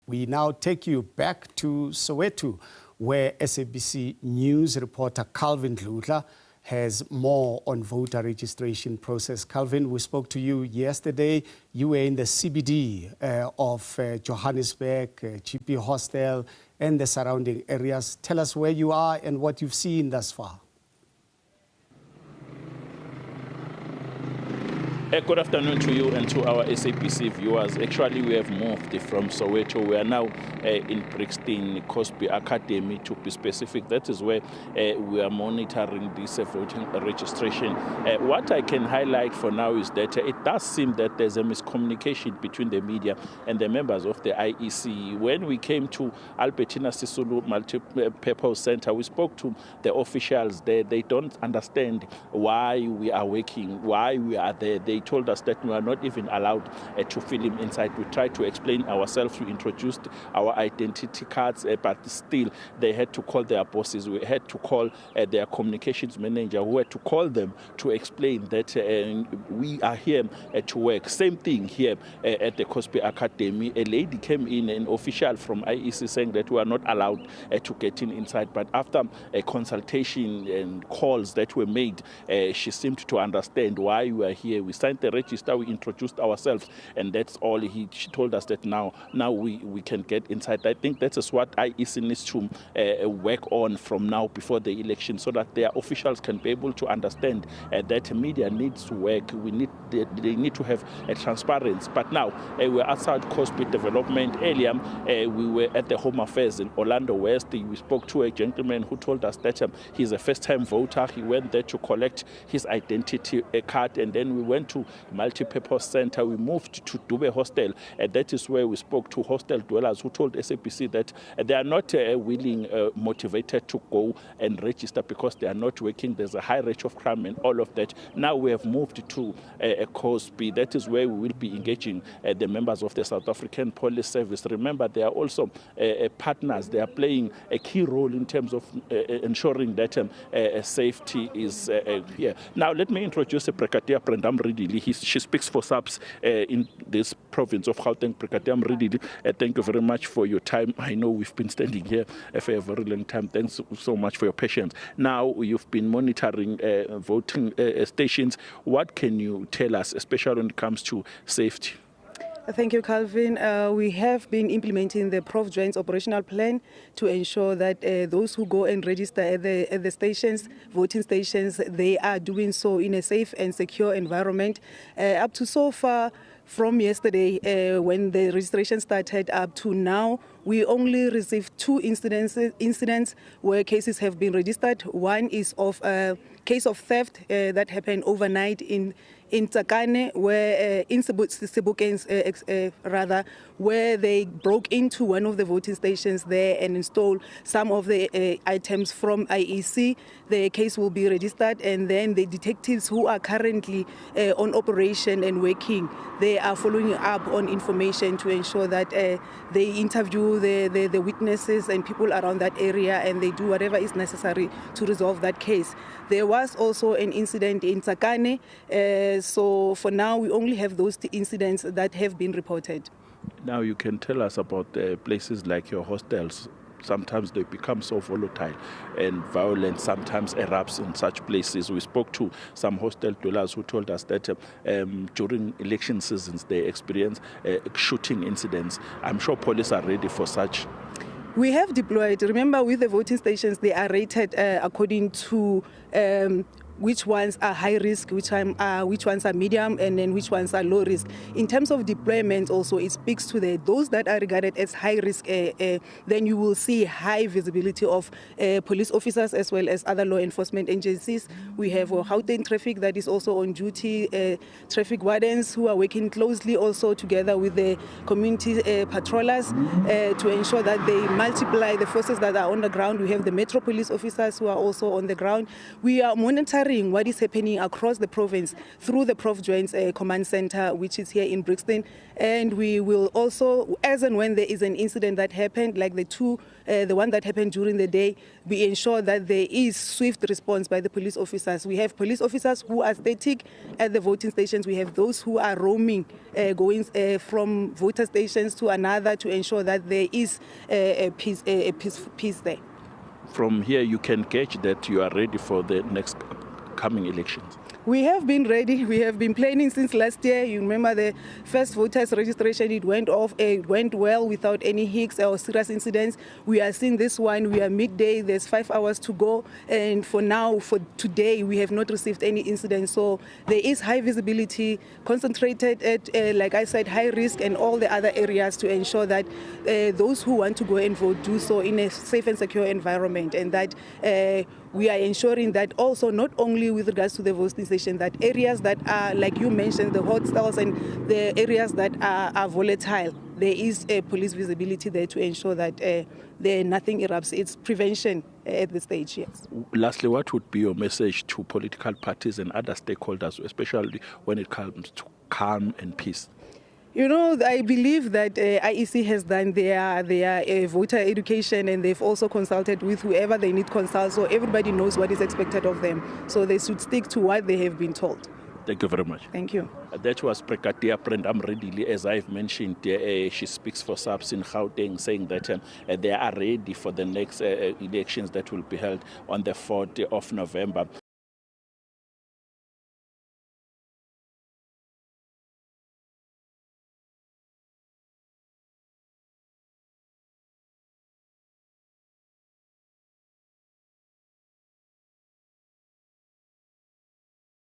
We now take you back to Soweto, where SABC News reporter Calvin Dludla has more on voter registration process. Calvin, we spoke to you yesterday. You were in the CBD of Johannesburg, GP Hostel, and the surrounding areas. Tell us where you are and what you've seen thus far. Good afternoon to you and to our SAPC viewers. Actually, we have moved from Soweto. We are now in Brixton, Cosby Academy, to be specific. That is where we are monitoring this voting registration. What I can highlight for now is that it does seem that there's a miscommunication between the media and the members of the IEC. When we came to Albertina Sisulu Multi-Purpose Center, we spoke to the officials there. They don't understand why we are working, why we are there. They told us that we are not even allowed to film inside. We tried to explain ourselves. We introduced our identity cards, but still they had to call their bosses. We had to call their communications manager, who had to call them to explain that we are here to work. Same thing here at the Cosby Academy. A lady came in, an official from IEC, saying that we are not allowed to get inside. But after a consultation and calls that were made, she seemed to understand why we are here. We signed the register, we introduced ourselves, and that's all. She told us that now we can get inside. I think that is what IEC needs to work on from now before the election, so that their officials can be able to understand that media needs to work. They need to have a transparency. But now we're outside Cosby Development. Earlier we were at the Home Affairs in Orlando West. We spoke to a gentleman who told us that he's a first-time voter. He went there to collect his identity card, and then we went to Multi-Purpose Center. We moved to Dube Hostel, and that is where we spoke to hostel dwellers who told SAPC that they are not willing, motivated to go and register because they are not working. There's a high rate of crime and all of that. Now we have moved to Cosby. That is where we will be engaging the members of the South African Police Service. Remember, they are also partners. They are playing a key role in terms of ensuring that safety is here. Now, let me introduce Brigadier Brenda Mridili. She speaks for SAPS in this province of Gauteng. Brigadier Mridili, thank you very much for your time. I know we've been standing here for a very long time. Thanks so much for your patience. Now, you've been monitoring voting stations. What can you tell us, especially when it comes to safety? Thank you, Calvin. We have been implementing the Prof Joint's operational plan to ensure that those who go and register at the stations, voting stations, they are doing so in a safe and secure environment. Up to so far, from yesterday, when the registration started, up to now, we only received 2 incidents where cases have been registered. One is of a case of theft that happened overnight in Tsakane, where in Sebokeng, where they broke into one of the voting stations there and installed some of the items from IEC. The case will be registered, and then the detectives who are currently on operation and working, they are following up on information to ensure that they interview the witnesses and people around that area, and they do whatever is necessary to resolve that case. There was also an incident in Tsakane, so for now we only have those incidents that have been reported. Now you can tell us about places like your hostels. Sometimes they become so volatile and violence sometimes erupts in such places. We spoke to some hostel dwellers who told us that during election seasons they experience shooting incidents. I'm sure police are ready for such. We have deployed, remember, with the voting stations, they are rated according to which ones are high risk, which ones are medium, and then which ones are low risk. In terms of deployment also, it speaks to those that are regarded as high risk, then you will see high visibility of police officers as well as other law enforcement agencies. We have Gauteng Traffic that is also on duty, traffic wardens who are working closely also together with the community patrollers to ensure that they multiply the forces that are on the ground. We have the Metro Police officers who are also on the ground. We are monitoring monitoring what is happening across the province through the Prof Joints Command Center, which is here in Brixton. And we will also, as and when there is an incident that happened, like the one that happened during the day, we ensure that there is swift response by the police officers. We have police officers who are static at the voting stations. We have those who are roaming, going from voter stations to another to ensure that there is peace there. From here, you can gauge that you are ready for the next coming elections. We have been ready. We have been planning since last year. You remember the first voters registration, it went well without any hiccups or serious incidents. We are seeing this one, we are midday, there's 5 hours to go. And for now, for today, we have not received any incidents. So there is high visibility, concentrated at, like I said, high risk and all the other areas to ensure that those who want to go and vote do so in a safe and secure environment. And that we are ensuring that also not only with regards to the voting station, that areas that are, like you mentioned, the hostels and the areas that are volatile, there is a police visibility there to ensure that nothing erupts. It's prevention at this stage, yes. Lastly, what would be your message to political parties and other stakeholders, especially when it comes to calm and peace? You know, I believe that IEC has done their voter education, and they've also consulted with whoever they need to consult, so everybody knows what is expected of them. So they should stick to what they have been told. Thank you very much. Thank you. That was Brigadier Brendam Redili. As I've mentioned, she speaks for SAPS in Gauteng, saying that they are ready for the next elections that will be held on the 4th of November.